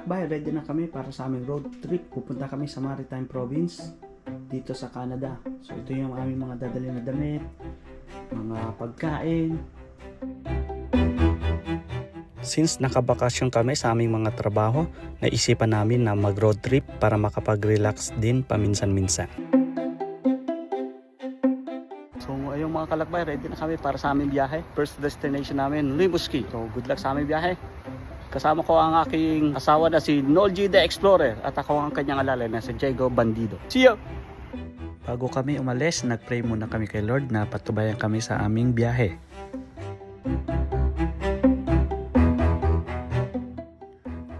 kalakbay, ready na kami para sa aming road trip. Pupunta kami sa Maritime Province dito sa Canada. So ito yung aming mga dadalhin na damit, mga pagkain. Since nakabakasyon kami sa aming mga trabaho, naisipan namin na mag road trip para makapag-relax din paminsan-minsan. So ayun mga kalakbay, ready na kami para sa aming biyahe. First destination namin, Rimouski. So good luck sa aming biyahe. Kasama ko ang aking asawa na si Nolji the Explorer at ako ang kanyang alalay na si Diego Bandido. See you! Bago kami umalis, nagpray muna kami kay Lord na patubayan kami sa aming biyahe.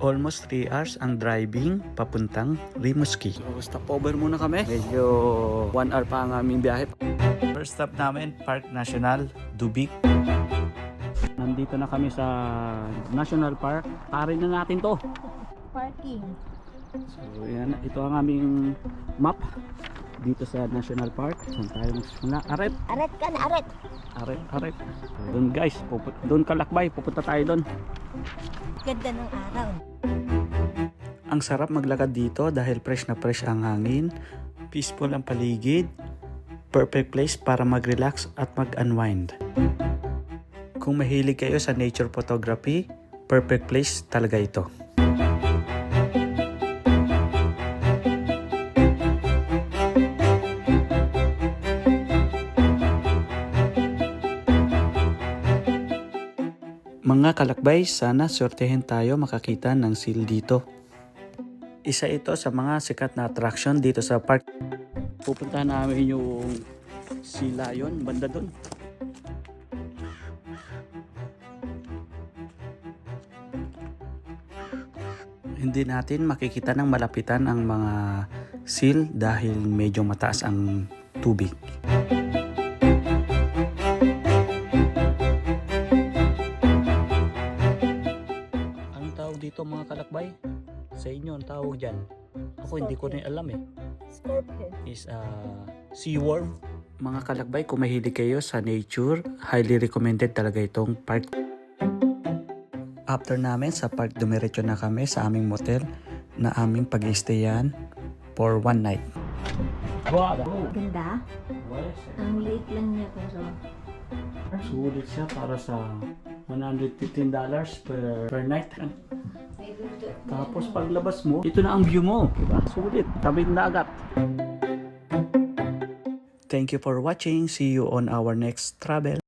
Almost 3 hours ang driving papuntang Rimouski. So stopover muna kami. Medyo 1 hour pa ang aming biyahe. First stop namin, Parc National Dubic. Nandito na kami sa National Park. Tarin na natin to. Parking. So yan, ito ang aming map dito sa National Park. Saan tayo magsimula? Aret! Aret ka na, aret! Aret! Doon guys, doon kalakbay, pupunta tayo doon. Ganda ng araw. Ang sarap maglakad dito dahil fresh na fresh ang hangin, peaceful ang paligid, perfect place para mag-relax at mag-unwind. Kung mahilig kayo sa nature photography, perfect place talaga ito. Mga kalakbay, sana swertehin tayo makakita ng seal dito. Isa ito sa mga sikat na attraction dito sa park. Pupuntahan namin yung Sea Lion, banda doon. Hindi natin makikita ng malapitan ang mga seal dahil medyo mataas ang tubig. Ang tawag dito mga kalakbay, sa inyo ang tawag dyan, ako hindi ko rin alam Scorpion. is sea worm. Mga kalakbay, kung mahilig kayo sa nature, highly recommended talaga itong park. After namin sa park, dumiretso na kami sa aming motel na aming pag-i-stayan for 1 night. Ganda. Ang liit lang niya pero Sulit siya para sa $115 per night. may luto. Tapos paglabas mo, ito na ang view mo. Diba? Sulit. Tabing dagat. Thank you for watching. See you on our next travel.